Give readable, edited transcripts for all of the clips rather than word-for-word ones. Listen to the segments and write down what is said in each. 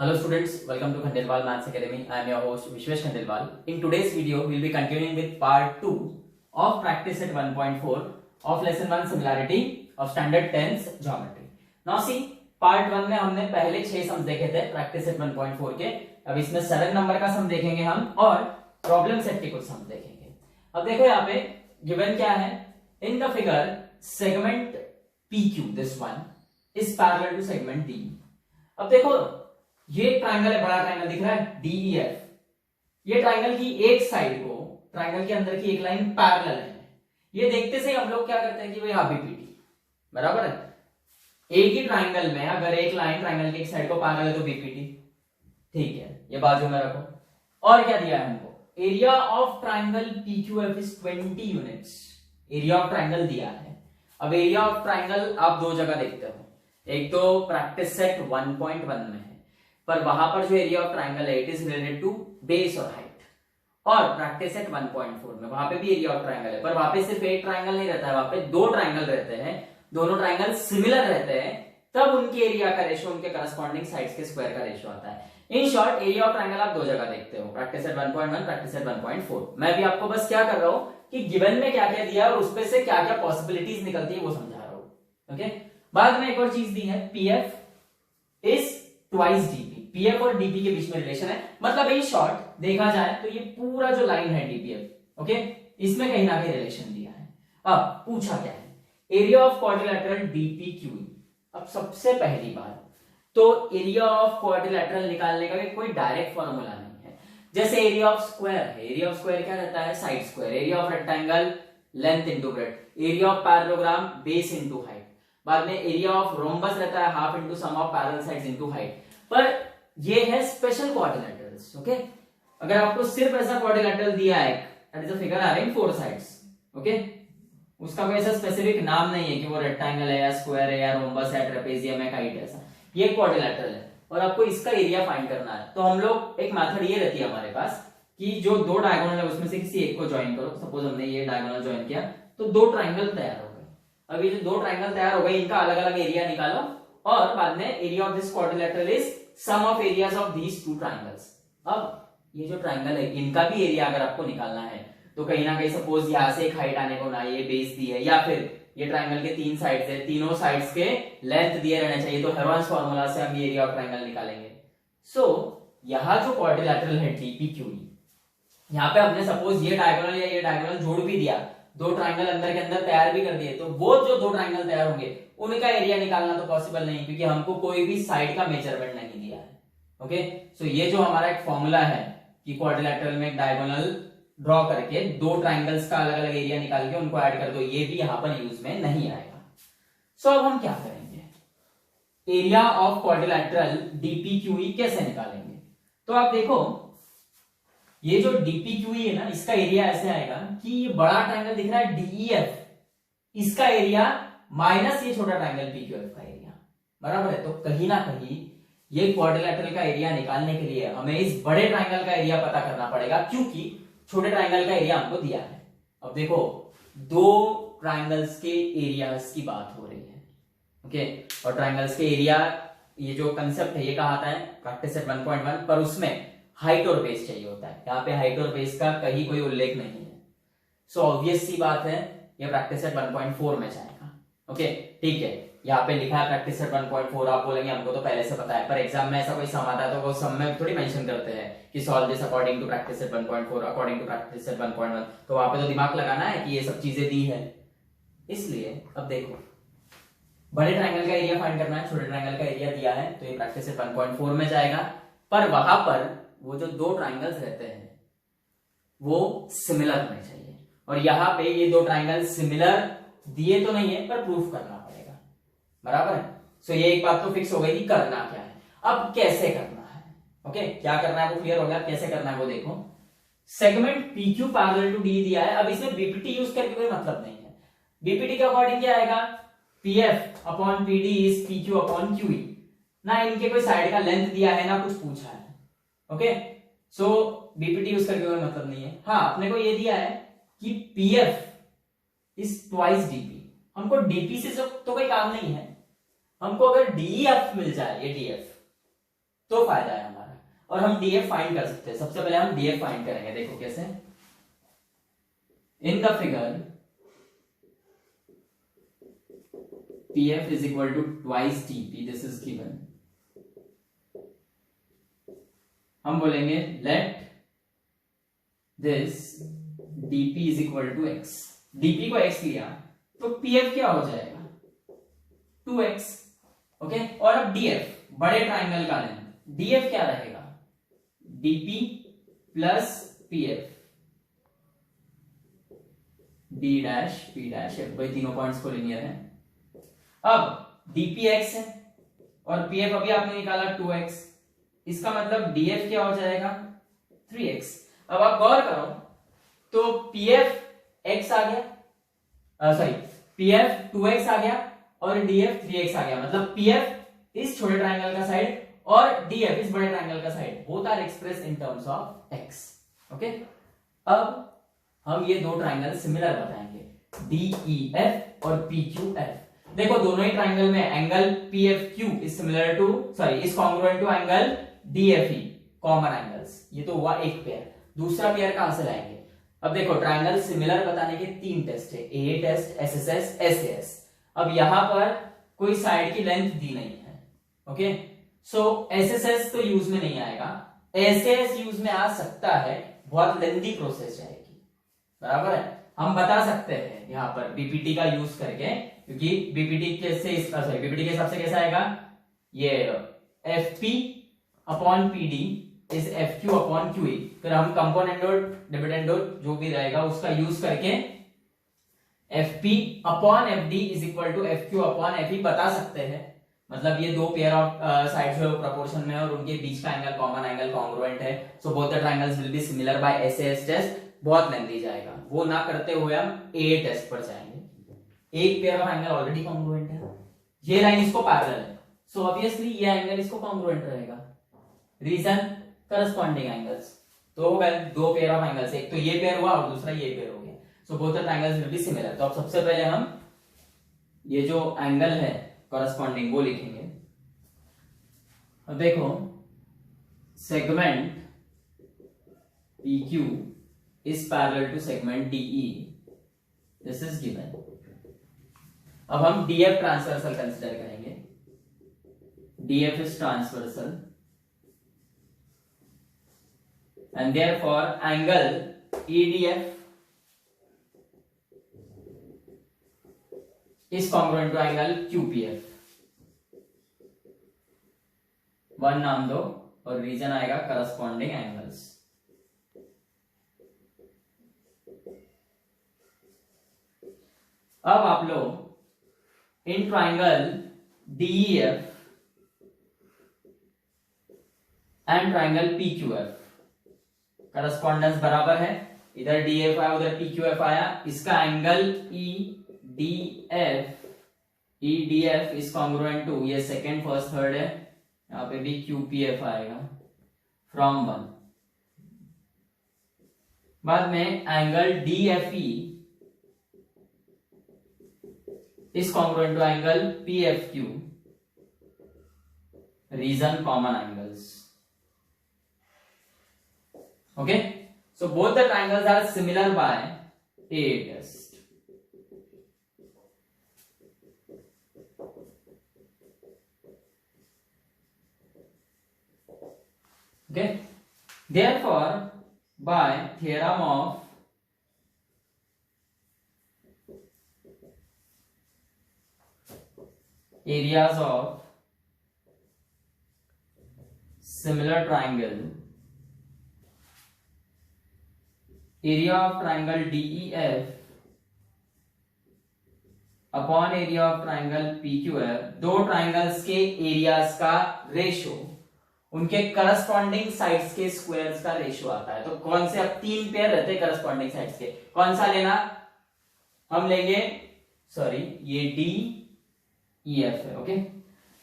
Hello students, welcome to Khandelwal Maths Academy. I am your host Vishwesh Khandelwal. In today's video, we will be continuing with part 2 of practice set 1.4 of lesson 1 similarity of standard 10th geometry. Now see, part 1 में हमने पहले 6 sums देखे थे practice set 1.4 के. अब इसमें 7 number का सम देखेंगे हम और प्रॉब्लम सेट के कुछ सम देखेंगे. अब देखो यहाँ पे गिवन क्या है. In the figure, segment PQ, this one, is parallel to segment D. अब देखो ये ट्राइंगल है, बड़ा ट्राइंगल दिख रहा है DEF. ये ट्राइंगल की एक साइड को ट्राइंगल के अंदर की एक लाइन पैरेलल है. ये देखते से हम लोग क्या करते हैं कि भाई हाँ बीपीटी बराबर है. एक ही ट्राइंगल में अगर एक लाइन ट्राइंगल की एक साइड को पैरेलल है तो बीपीटी. ठीक है, ये बाजू में रखो. और क्या दिया है हमको? Area of triangle PQF is 20 units. Area of triangle दिया है. अब एरिया ऑफ ट्राइंगल आप दो जगह देखते हो. एक तो प्रैक्टिस सेट 1.1 में है, पर वहां पर जो एरिया ऑफ ट्राइंगल है it is related to base और हाइट. और प्रैक्टिस सेट 1.4 में वहां पे भी एरिया ऑफ ट्राइंगल है, पर वहां पे सिर्फ एक ट्राइंगल नहीं रहता है, वहां पे दो ट्राइंगल रहते हैं. दोनों ट्राइंगल सिमिलर रहते हैं, तब उनके एरिया का रेशियो उनके करस्पॉन्डिंग साइड्स के स्क्वायर का रेशियो आता है. In short area of triangle आप दो जगह देखते हो, प्रैक्टिस सेट 1.1, प्रैक्टिस सेट 1.4. मैं भी आपको बस क्या कर रहा हूं कि गिवन में क्या क्या दिया और उसपे से क्या क्या पॉसिबिलिटीज निकलती है वो समझा रहा हूं. ओके, बाद में एक और चीज दी है, PF is twice DP. PF और DP के बीच में रिलेशन है. मतलब इन शॉर्ट देखा जाए तो ये पूरा जो लाइन है DPF, ओके, इसमें कहीं ना कहीं रिलेशन दिया है. अब पूछा क्या है? Area of quadrilateral DPQE. अब सबसे पहली बात तो एरिया ऑफ क्वाड्रिलेटरल निकालने का कोई डायरेक्ट फॉर्मूला नहीं है. जैसे एरिया ऑफ स्क्वायर है, एरिया ऑफ स्क्वायर क्या रहता है? Side square. Area of rectangle length into breadth. Area of parallelogram base into height. बाद में एरिया ऑफ रोम्बस रहता है half into sum of parallel sides into height. पर ये है स्पेशल क्वाड्रिलेटरल्स. ओके, अगर आपको सिर्फ ऐसा क्वाड्रिलेटरल दिया है, that is a figure having four sides, okay, उसका कोई ऐसा स्पेसिफिक नाम नहीं है कि वो रेक्टेंगल है या स्क्वायर है या रोम्बस है, ट्रेपेजियम है, काइट है, ऐसा. ये क्वाड्रिलेटरल है और आपको इसका एरिया फाइंड करना है. तो हम लोग एक मेथड ये रहती है हमारे पास कि जो दो डायगोनल है उसमें से किसी एक को ज्वाइन करो. सपोज हमने ये डायगोनल ज्वाइन किया तो दो ट्राइंगल तैयार हो गए. अब ये जो दो ट्राइंगल तैयार हो गए इनका अलग अलग एरिया निकालो और बाद में area of this quadrilateral is sum of areas of these two triangles. अब ये जो ट्राइंगल है इनका भी एरिया अगर आपको निकालना है तो कहीं ना कहीं सपोज यहां से एक हाइट आने को ना, ये बेस दी है, या फिर ये ट्राइंगल के तीन साइड्स है, तीनों साइड्स के लेंथ दिए रहने चाहिए. तो हेरोन्स फार्मूला से हम एरिया ऑफ ट्राइंगल निकालेंगे. सो यहां जो क्वाड्रिलेटरल है DPQE, यहाँ पे हमने सपोज ये डायगोनल या ये डायगोनल जोड़ भी दिया, दो ट्राइंगल अंदर के अंदर तैयार भी कर दिए, तो वो जो दो ट्राइंगल तैयार होंगे उनका एरिया निकालना तो पॉसिबल नहीं, क्योंकि हमको कोई भी साइड का मेजरमेंट नहीं दिया है. ओके, सो ये जो हमारा एक फॉर्मूला है कि क्वाड्रिलेटरल में एक डायगोनल ड्रॉ करके दो ट्राइंगल्स का अलग अलग एरिया निकाल के उनको ऐड कर दो, ये भी यहां पर यूज में नहीं आएगा. सो अब हम क्या करेंगे? एरिया ऑफ क्वाड्रिलेटरल DPQE कैसे निकालेंगे? तो आप देखो ये जो DPQE है ना, इसका एरिया ऐसे आएगा कि ये बड़ा ट्राइंगल दिख रहा है DEF, इसका एरिया माइनस ये छोटा ट्राइंगल PQF का एरिया बराबर है. तो कहीं ना कहीं ये क्वाड्रिलेटरल का एरिया निकालने के लिए हमें इस बड़े ट्राइंगल का एरिया पता करना पड़ेगा, क्योंकि छोटे ट्राइंगल का एरिया हमको दिया है. अब देखो दो ट्राइंगल्स के एरियाज की बात हो रही है, ओके, और ट्राइंगल्स के एरिया ये जो कंसेप्ट है ये कहा आता है प्रैक्टिस सेट 1.1, पर उसमें हाइट और बेस चाहिए होता है. यहाँ पे हाइट और बेस का कहीं कोई उल्लेख नहीं है. सो ऑब्वियस सी बात है ये प्रैक्टिस सेट 1.4 में जाएगा. ओके, ठीक है, यहाँ पे लिखा है प्रैक्टिस सेट 1.4. आप बोलेंगे हमको तो पहले से पता है, पर एग्जाम में ऐसा कोई सम आता है तो वो सम में थोड़ी मेंशन करते हैं कि solve this according to practice set 1.4, according to practice set 1.1. तो वहां पे तो दिमाग लगाना है कि ये सब चीजें दी है. इसलिए अब देखो बड़े ट्राइंगल का एरिया फाइंड करना है, छोटे ट्राइंगल का एरिया दिया है, तो ये प्रैक्टिस सेट 1.4 में जाएगा. पर वहां पर वो जो दो ट्राइंगल्स रहते हैं वो सिमिलर होने चाहिए, और यहां पे ये दो ट्राइंगल सिमिलर दिए तो नहीं है पर प्रूफ करना पड़ेगा बराबर है. सो ये एक बात तो फिक्स हो गई कि करना क्या है. अब कैसे करना है? ओके, क्या करना है वो क्लियर हो गया. कैसे करना है वो देखो. Segment PQ parallel to D दिया है. अब इसमें BPT यूज करके कोई मतलब नहीं है. BPT के अकॉर्डिंग क्या आएगा? PF upon PD is PQ upon QE. ना इनके कोई साइड का लेंथ दिया है ना कुछ पूछा है. ओके, सो BPT यूज करके कोई मतलब नहीं है. हाँ, अपने को ये दिया है कि PF इज ट्वाइस DP. हमको DP से तो कोई काम नहीं है. हमको अगर DEF मिल जाए, ये DF तो फायदा है हमारा। और हम डीएफ फाइंड कर सकते हैं। सबसे पहले हम डीएफ फाइंड करेंगे, देखो कैसे। In the figure PF is equal to twice DP, this is given. हम बोलेंगे let this dp is equal to x। dp को x लिया तो pf क्या हो जाएगा 2x। ओके, और अब df बड़े ट्राइंगल का लेंथ, df क्या रहेगा dp plus pf d dash p dash, भाई तीनों पॉइंट्स को लीनियर है। अब dp x है और pf अभी आपने निकाला 2x, इसका मतलब df क्या हो जाएगा 3x। अब आप गौर करो तो pf x आ गया, सॉरी pf 2x आ गया और df 3x आ गया। मतलब pf इस छोटे ट्रायंगल का साइड और df इस बड़े ट्रायंगल का side, both are express in terms of x। Okay, अब हम ये दो ट्रायंगल सिमिलर बताएंगे, DEF और PQF। देखो दोनों ही ट्रायंगल में angle PFQ is similar to, sorry is congruent to angle DFE, common angles. ये तो हुआ एक पेयर। दूसरा पेयर कहां से लाएंगे? अब देखो ट्रायंगल सिमिलर बताने के 3 टेस्ट है, AA टेस्ट, SSS, SAS। अब यहां पर कोई साइड की लेंथ दी नहीं है। ओके, सो SSS तो यूज में नहीं आएगा, SAS यूज में आ सकता है, बहुत लेंथी प्रोसेस जाएगी। बराबर है, हम बता सकते हैं यहां पर बीपीटी का यूज करके, क्योंकि बीपीटी बीपीटी के हिसाब से कैसा आएगा, ये FP upon PD is FQ upon QE। फिर हम कंपोनेंट डॉट डिविडेंड डॉट जो भी रहेगा उसका यूज करके FP upon FD is equal to FQ upon FE बता सकते हैं। मतलब ये दो पेयर ऑफ साइड्स जो प्रोपोर्शन में है और उनके बीच का एंगल कॉमन एंगल कॉन्ग्रुएंट है, so both the triangles will be similar by SAS test. बहुत लेंथी जाएगा, वो ना करते हुए हम AA टेस्ट पर जाएंगे। एक pair of angle already congruent है, ये लाइन इसको पैरेलल है, सो ऑब्वियसली ये एंगल इसको कॉन्ग्रुएंट रहेगा। रीजन करस्पॉन्डिंग एंगल्स, तो दो पेयर ऑफ एंगल्स, एक तो ये पेयर हुआ और दूसरा ये पेयर हो गया, सो both the triangles will be similar. तो अब सबसे पहले हम ये जो एंगल है करस्पॉन्डिंग वो लिखेंगे। अब देखो segment PQ is parallel to segment DE, this is given. अब हम DF ट्रांसवर्सल कंसीडर करेंगे, DF is transversal and therefore angle EDF is congruent to angle QPF। One नाम दो और रीजन आएगा करस्पॉन्डिंग एंगल्स। अब आप लोग in triangle DEF and triangle PQF correspondence बराबर है, इधर DF आया उधर PQF आया, इसका angle EDF is congruent to, ये सेकंड फर्स्ट थर्ड है, यहाँ पे भी QPF आएगा फ्रॉम 1। बाद में angle DFE is congruent to angle PFQ, reason common angles. Okay, so both the triangles are similar by AA test. Okay, therefore by theorem of areas of similar triangle, area of triangle DEF upon area of triangle PQF, दो triangles के areas का ratio उनके corresponding sides के squares का ratio आता है। तो कौन से, अब 3 पेयर रहते हैं करस्पॉन्डिंग साइड्स के, कौन सा लेना, हम लेंगे, सॉरी ये DEF है। ओके,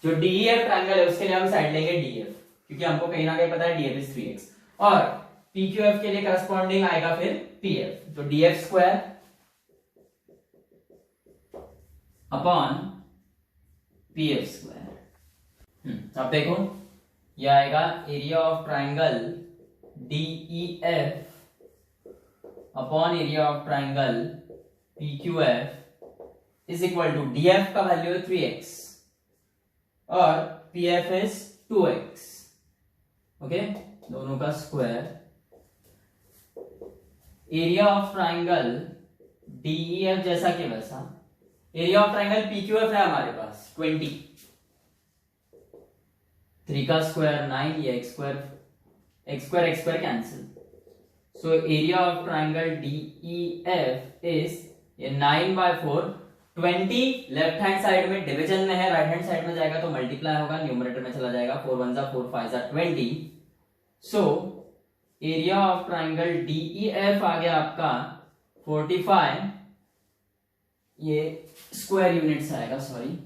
जो DEF ट्राइंगल है उसके लिए हम साइड लेंगे DF, क्योंकि हमको कहीं ना कहीं पता है DF इज 3x, और PQF के लिए करस्पॉन्डिंग आएगा फिर PF, तो DF square upon PF square. अब देखो ये आएगा area of triangle DEF upon area of triangle PQF is equal to DF का वैल्यू है 3x और PF इज 2x। ओके, दोनों का square. Area of triangle DEF जैसा कि वैसा, एरिया ऑफ ट्राइंगल PQF है हमारे पास 20, 3 का स्क्वायर 9, ये x square cancel. So area of triangle DEF is ये 9/4। 20 लेफ्ट हैंड साइड में डिवीजन में है, राइट हैंड साइड में जाएगा तो मल्टीप्लाई होगा, न्यूमरेटर में चला जाएगा। 4 1 4 5 20। So area of triangle DEF आ गया आपका 45, ये स्क्वायर यूनिट्स आएगा, सॉरी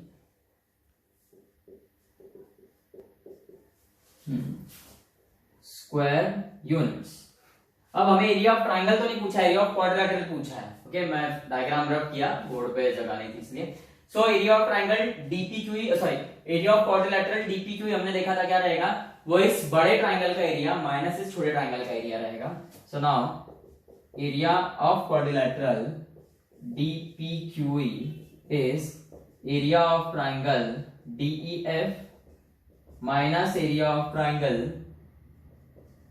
स्क्वायर यूनिट्स। अब हमें एरिया ऑफ ट्राइंगल तो नहीं पूछा, एरिया ऑफ क्वाड्रिलेटरल पूछा है। ओके, मैं डायग्राम रब किया, बोर्ड पे जगह नहीं थी इसलिए। So area of triangle DPQE, sorry area of quadrilateral DPQE हमने देखा था क्या रहेगा, वो इस बड़े ट्राइंगल का एरिया माइनस इस छोटे ट्राइंगल का एरिया रहेगा। So now area of quadrilateral DPQE is area of triangle DEF minus area of triangle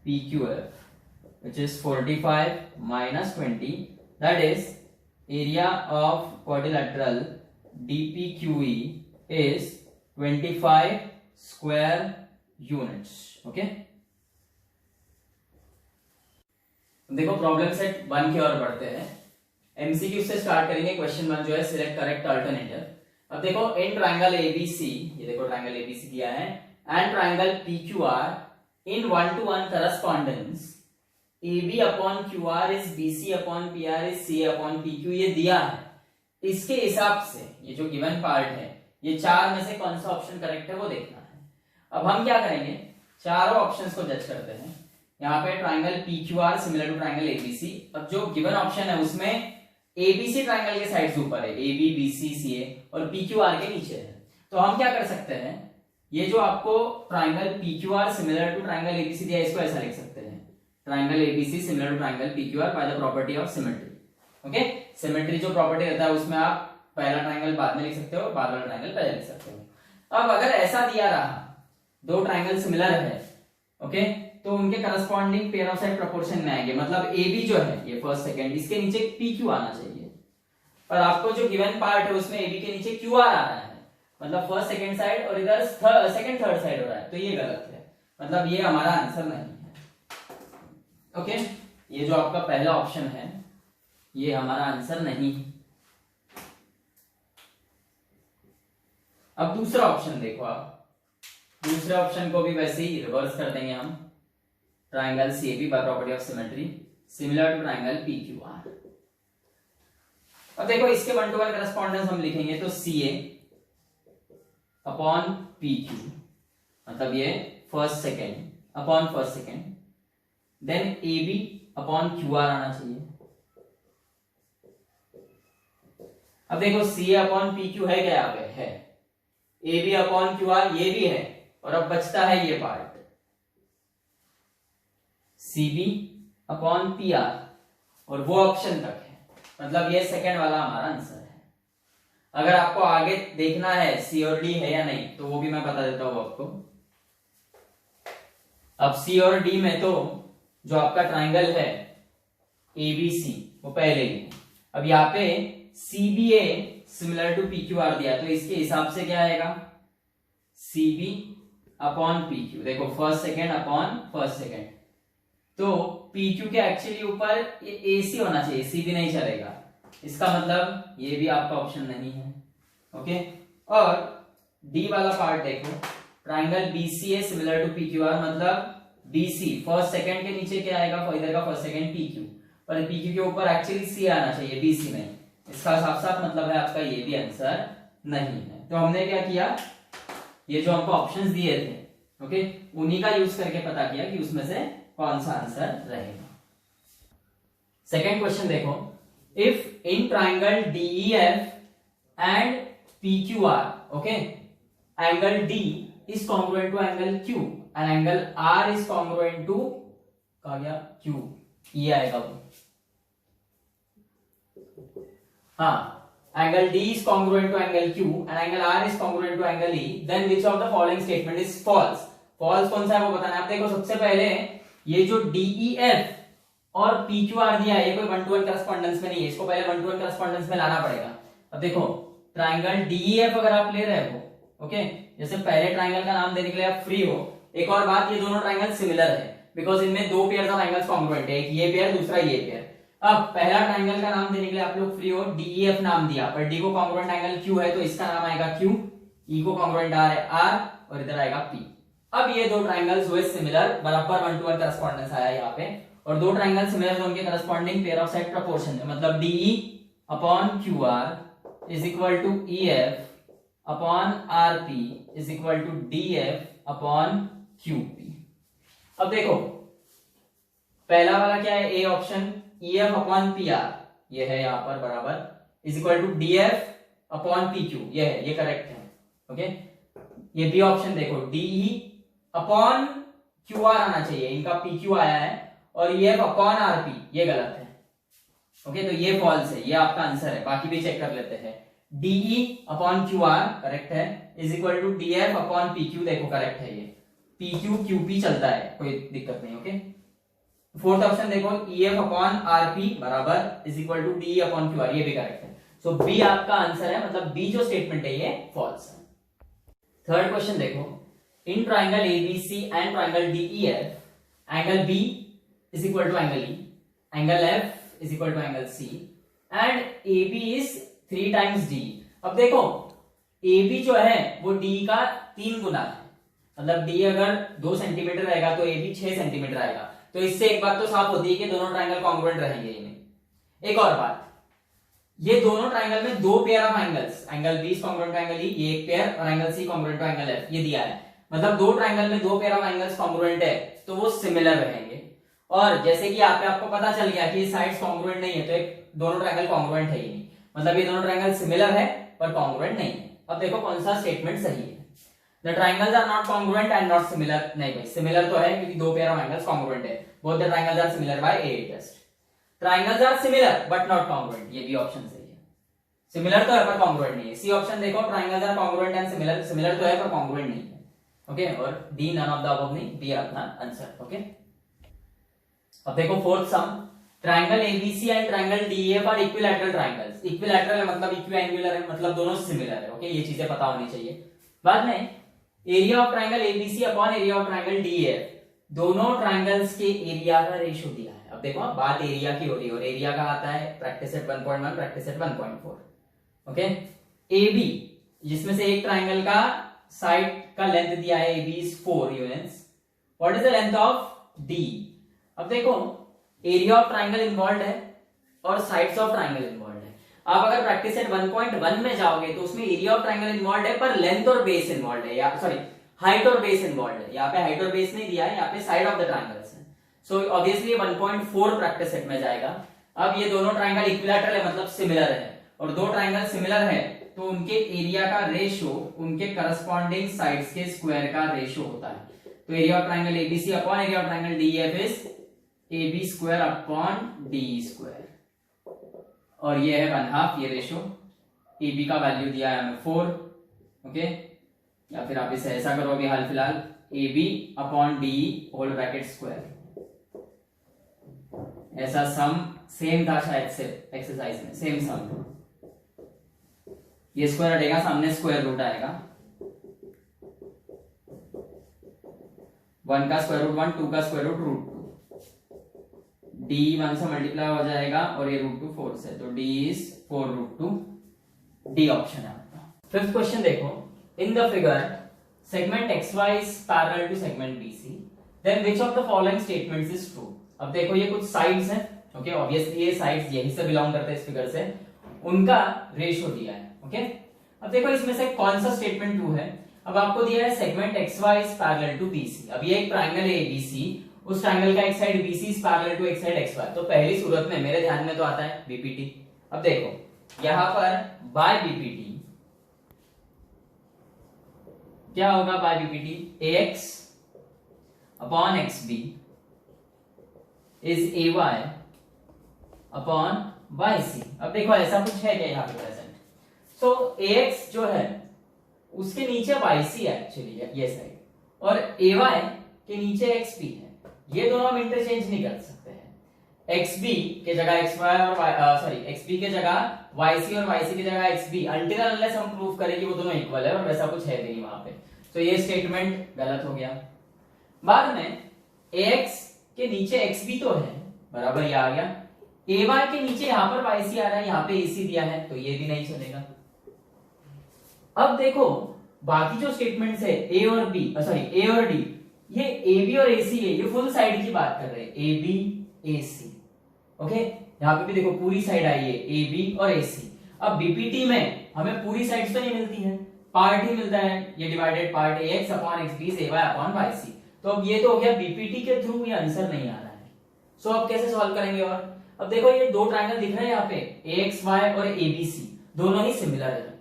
PQF, which is 45 minus 20, that is area of quadrilateral DPQE is 25 square units. Okay, देखो problem set 1 की ओर बढ़ते हैं। MCQ से start करेंगे। Question 1 जो है select correct alternative. अब देखो इन ट्राइंगल ABC, ये देखो ट्राइंगल ABC दिया है, and triangle PQR in 1-to-1 correspondence AB upon QR is BC upon PR is CA upon PQ, ये दिया है। इसके हिसाब से ये जो गिवन पार्ट है, ये 4 में से कौन सा ऑप्शन करेक्ट है वो देखना है। अब हम क्या करेंगे, चारों ऑप्शंस को जज करते हैं। यहाँ पे triangle PQR similar to triangle ABC। अब जो गिवन ऑप्शन है उसमें ABC ट्राइंगल के साइड्स ऊपर है, AB BC CA, और PQR के नीचे है। तो हम क्या कर सकते हैं, ये जो आपको triangle PQR similar to triangle ABC दिया है, इसको ऐसा लिख सकते हैं, triangle ABC similar to triangle PQR by the property of symmetry. Okay, symmetry जो प्रॉपर्टी रहता है उसमें आप पहला ट्राइंगल बाद में लिख सकते हो, बाद वाला ट्राइंगल पहले लिख सकते हो। अब अगर ऐसा दिया रहा, दो ट्राइंगल सिमिलर है, ओके, तो उनके corresponding pair of side proportion में आएंगे। मतलब AB जो है ये फर्स्ट सेकंड, इसके नीचे PQ आना चाहिए, पर आपको जो गिवन पार्ट है उसमें AB के नीचे QR आ रहा है, मतलब फर्स्ट सेकंड साइड और इधर सेकंड थर्ड साइड हो रहा है, तो ये गलत है, मतलब ये हमारा आंसर नहीं है। ओके, ये जो आपका पहला ऑप्शन है ये हमारा आंसर नहीं है। अब दूसरा ऑप्शन देखो आप, दूसरे ऑप्शन को भी वैसे ही रिवर्स कर देंगे हम, triangle CAB by property of symmetry similar to triangle PQR। अब देखो इसके 1-to-1 करस्पॉन्डेंस हम लिखेंगे तो CA अपॉन PQ, मतलब ये first second upon first second, then AB upon QR आना चाहिए। अब देखो CA अपॉन PQ है क्या, यहाँ पे है, AB अपॉन QR ये भी है, और अब बचता है ये पार्ट CB अपॉन PR, और वो ऑप्शन तक है, मतलब ये सेकेंड वाला हमारा आंसर है। अगर आपको आगे देखना है C और D है या नहीं, तो वो भी मैं बता देता हूं आपको। अब C और D में तो जो आपका ट्राइंगल है ABC वो पहले ही है। अब यहाँ पे CBA सिमिलर टू PQR दिया, तो इसके हिसाब से क्या आएगा, CB अपॉन PQ। देखो first second upon first second, तो PQ के एक्चुअली ऊपर ये AC होना चाहिए, CB नहीं चलेगा, इसका मतलब ये भी आपका ऑप्शन नहीं है। ओके, और D वाला पार्ट देखो, triangle BCA similar to PQR, मतलब BC फर्स्ट सेकंड के नीचे क्या आएगा, इधर का फर्स्ट सेकंड PQ, पर PQ के ऊपर एक्चुअली C आना चाहिए, BC नहीं, इसका साफ साफ मतलब है आपका ये भी आंसर नहीं है। तो हमने क्या किया, ये जो हमको ऑप्शंस दिए थे, ओके, उन्हीं का यूज करके पता किया कि उसमें से कौन सा आंसर रहेगा। सेकेंड क्वेश्चन देखो, if in triangle DEF and PQR, okay, angle D is congruent to angle Q and angle R is congruent to कहा गया Q, ये आएगा वो. हाँ, angle D is congruent to angle Q and angle R is congruent to angle E, then which of the following statement is false? False कौन सा है वो बताना है. आप देखो सबसे पहले ये जो DEF और PQR दिया है ये कोई 1-to-1 करस्पॉन्डेंस में नहीं है, इसको पहले 1-to-1 करस्पॉन्डेंस में लाना पड़ेगा. अब देखो ट्राइंगल DEF अगर आप ले रहे हो, ओके, जैसे पहले ट्राइंगल का नाम देने के लिए आप फ्री हो. एक और बात, ये दोनों ट्राइंगल सिमिलर है बिकॉज इनमें दो पेयर ऑफ एंगल्स कॉन्ग्रुएंट है, एक ये पेयर दूसरा ये पेयर. अब पहला ट्राइंगल का नाम देने के लिए आप लोग फ्री हो, DEF नाम दिया, पर D को कॉन्ग्रुएंट एंगल Q है तो इसका नाम आएगा Q, E को कॉन्ग्रुएंट R और इधर आएगा P. अब ये दो ट्राइंगल्स हुए सिमिलर, बराबर 1-to-1 करस्पॉन्डेंस आया यहाँ पे, और दो ट्राइंगल सिमिलर उनके corresponding pair of side proportion है, मतलब DE upon QR is equal to EF upon RP is equal to DF upon QP. अब देखो पहला वाला क्या है, A option, EF upon PR ये है यहाँ पर बराबर is equal to DF upon PQ, ये है, ये करेक्ट है. ओके, ये बी ऑप्शन देखो DE अपॉन QR आना चाहिए, इनका PQ आया है, और EF अपॉन RP ये गलत है. ओके, तो ये फॉल्स है, ये आपका आंसर है. बाकी भी चेक कर लेते हैं. DE अपॉन QR करेक्ट है, is equal to DF upon PQ, देखो करेक्ट है, ये PQ QP चलता है, कोई दिक्कत नहीं. ओके, फोर्थ ऑप्शन देखो EF अपॉन RP बराबर is equal to DE upon QR, ये भी करेक्ट है. सो बी आपका आंसर है, मतलब बी जो स्टेटमेंट है ये फॉल्स है. थर्ड क्वेश्चन देखो, in triangle ABC and triangle DEF angle B is equal to angle E, angle F is equal to angle C and AB is 3 times D. अब देखो AB जो है वो D का 3 गुना है, मतलब D अगर 2 सेंटीमीटर रहेगा तो AB 6 सेंटीमीटर आएगा. तो इससे एक बात तो साफ होती है कि दोनों ट्राइंगल कॉन्ग्रुएंट रहेंगे इनमें. एक और बात, ये दोनों ट्राइंगल में दो pair of angles, angle B congruent to angle E, ये एक पेयर, और angle C congruent to angle F ये दिया है. मतलब दो ट्राइंगल में दो पेयर ऑफ एंगल्स कॉन्ग्रुएंट है तो वो सिमिलर रहेंगे. और जैसे कि यहाँ पे आपको पता चल गया कि साइड्स कॉन्ग्रुएंट नहीं है तो एक दोनों ट्रायंगल कॉन्ग्रुएंट है ही नहीं, मतलब ये दोनों ट्रायंगल सिमिलर है पर कॉन्ग्रुएंट नहीं है. अब देखो कौन सा स्टेटमेंट सही है. The triangles are not congruent and not similar. नहीं भाई, सिमिलर तो है क्योंकि दो पेयर ऑफ एंगल्स कॉन्ग्रुएंट है. Both the triangles are similar by A test. Triangles are similar but not congruent, ये भी ऑप्शन सही है. सिमिलर तो है पर कॉन्ग्रुएंट नहीं है. सी ऑप्शन देखो, triangles are congruent and similar, similar तो है पर कॉन्ग्रुएंट नहीं है. ओके, और D none of the above नहीं, बी अपना आंसर. ओके, अब देखो fourth sum, triangle ABC and triangle DEF are equilateral triangles. Equilateral है मतलब इक्विएंगुलर है, मतलब दोनों सिमिलर है. ओके, ये चीजें पता होनी चाहिए. बाद में area of triangle ABC upon area of triangle DEF, दोनों ट्रायंगल्स के एरिया का रेशियो दिया है. अब देखो बात एरिया की हो रही है और एरिया का आता है practice set 1.1, practice set 1.4. Okay, AB जिसमें से एक ट्रायंगल का साइड का लेंथ दिया है AB is 4 units. What is the length of D? अब देखो एरिया ऑफ ट्राइंगल इन्वॉल्व है और साइड्स ऑफ ट्राइंगल इन्वॉल्व है. आप अगर प्रैक्टिस सेट 1.1 में जाओगे तो उसमें एरिया ऑफ ट्राइंगल इन्वॉल्व है पर लेंथ और बेस इन्वॉल्व है, या सॉरी हाइट और बेस इन्वॉल्व है. यहाँ पे हाइट और बेस नहीं दिया है, यहाँ पे साइड ऑफ द ट्राइंगल्स है. सो ऑब्वियसली 1.4 प्रैक्टिस सेट में जाएगा. अब ये दोनों ट्राइंगल इक्विलैटरल है मतलब सिमिलर है, और दो ट्राइंगल सिमिलर है तो उनके एरिया का रेशियो उनके करस्पॉन्डिंग साइड्स के स्क्वायर का रेशियो होता है. तो area of triangle ABC upon area of triangle DEF is AB square upon DE square, और ये है 1/2 ये रेशियो. AB का वैल्यू दिया है हमें 4. ओके, या फिर आप इसे ऐसा करो अभी हाल फिलहाल, AB upon DE whole bracket square. ऐसा सम सेम था शायद से एक्सरसाइज में, सेम सम. ये स्क्वायर हटेगा, सामने स्क्वायर रूट आएगा. 1 का स्क्वायर रूट 1, 2 का स्क्वायर रूट रूट 2. D 1 से मल्टीप्लाई हो जाएगा और ये रूट 2 4 से, तो D is 4 root 2. D option है आपका. फिफ्थ क्वेश्चन देखो, in the figure segment XY is parallel to segment BC, then which of the following statements is true. अब देखो ये कुछ साइड्स हैं. ओके, ऑब्वियसली ये साइड्स यही से बिलोंग करते हैं इस फिगर से, उनका रेशियो दिया है. ओके, अब देखो इसमें से कौन सा स्टेटमेंट ट्रू है. अब आपको दिया है segment XY is parallel to BC. अब ये एक ट्रायंगल है ABC, उस ट्रायंगल का एक side BC is parallel to एक साइड XY. तो पहली सूरत में मेरे ध्यान में तो आता है BPT. अब देखो यहां पर बाय BPT क्या होगा by BPT, ax upon xb is ay upon yc। अब देखो ऐसा कुछ है क्या यहाँ पे प्रेजेंट, सो ax जो है उसके नीचे yc है एक्चुअली ये साइड, और ay के नीचे xb है। ये दोनों हम इंटरचेंज नहीं कर सकते हैं। xb के जगह xy और xb के जगह yc और yc की जगह xb, अनटिल अनलेस हम प्रूव करें कि वो दोनों इक्वल है, और वैसा कुछ है नहीं वहां पे। तो ये स्टेटमेंट गलत हो गया। बाद में ax के नीचे xb तो है, बराबर ये आ गया। ay के नीचे यहां पर yc आ रहा है, यहां पे ac दिया है, तो ये भी नहीं चलेगा। अब देखो बाकी जो स्टेटमेंट्स है a और d, ये ab और ac है, ये फुल साइड की बात कर रहे हैं, ab ac। ओके, यहाँ पे भी देखो पूरी साइड आई है ab और ac। अब बीपीटी में हमें पूरी साइड तो नहीं मिलती है, पार्ट ही मिलता है, ये divided part ax upon xb से ay अपॉन yc। तो अब ये तो हो गया बीपीटी के थ्रू, ये आंसर नहीं आ रहा है। सो अब कैसे सॉल्व करेंगे? और अब देखो ये दो ट्रायंगल दिख रहे हैं यहाँ पे, axy और abc, दोनों ही सिमिलर है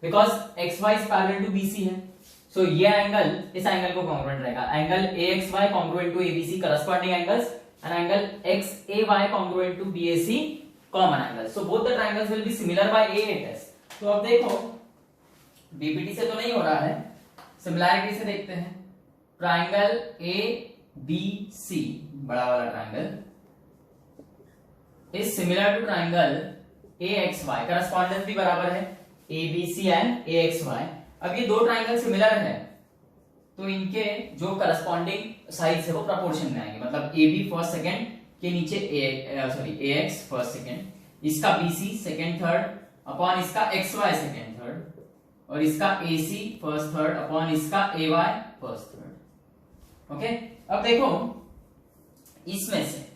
because xy is parallel to bc है। सो ये एंगल इस एंगल को कॉन्ग्रुएंट रहेगा, angle axy congruent to abc corresponding angles, and angle xay congruent to bac common angle. So both the triangles will be similar by a test. तो अब देखो BPT से तो नहीं हो रहा है, सिमिलैरिटी से देखते हैं। ट्रायंगल abc, बड़ा वाला triangle, is similar to triangle axy, correspondence भी बराबर है abc एंड axy। अब ये दो ट्रायंगल सिमिलर है तो इनके जो करस्पॉन्डिंग साइड्स है वो प्रोपोर्शन में आएंगे, मतलब ab फर्स्ट सेकंड के नीचे ax फर्स्ट सेकंड, इसका bc सेकंड थर्ड अपॉन इसका xy सेकंड थर्ड, और इसका ac फर्स्ट थर्ड अपॉन इसका ay फर्स्ट थर्ड। ओके, अब देखो इसमें से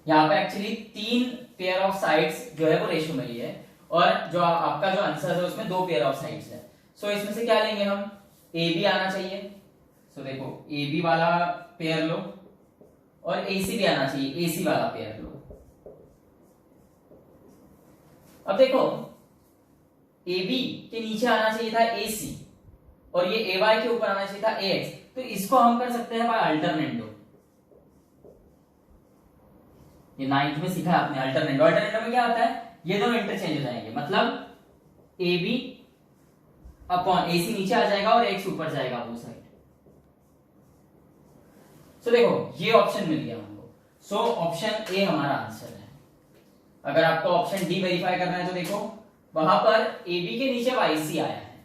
यहाँ पे एक्चुअली 3 पेयर ऑफ साइड्स जो है वो रेशियो में लिए है, और जो आपका जो आंसर है उसमें 2 पेयर ऑफ साइड्स है। सो इसमें से क्या लेंगे हम, AB आना चाहिए। सो देखो AB वाला पेयर लो, और AC भी आना चाहिए, AC वाला पेयर लो। अब देखो AB के नीचे आना चाहिए था AC, और ये AY के ऊपर आना चाहिए था AX, तो इसको हम कर सकते हैं बाय अल्टरनेंडो। ये 9th में सीखा है आपने अल्टरनेंडो। अल्टरनेंडो में क्या होता है, ये दोनों इंटरचेंज हो जाएंगे, मतलब AB अपॉन AC नीचे आ जाएगा और X ऊपर जाएगा वो साइड। सो देखो ये ऑप्शन मिल गया हमको। सो ऑप्शन ए हमारा आंसर है। अगर आपको ऑप्शन डी वेरीफाई करना है तो देखो वहां पर AB के नीचे YC आया है,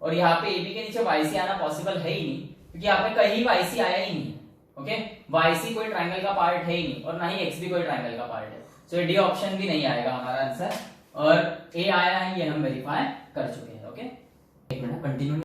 और यहाँ पे AB के नीचे YC आना पॉसिबल है ही नहीं, क्योंकि यहाँ पे कहीं YC आया ही नहीं है। ओके, YC कोई ट्रायंगल का पार्ट है ही नहीं, और ना ही X भी कोई ट्रायंगल का पार्ट है। सो डी ऑप्शन भी नहीं आएगा हमारा आंसर, और ए आया है ये हम वेरीफाई कर चुके हैं। ओके, एक मिनट कंटिन्यू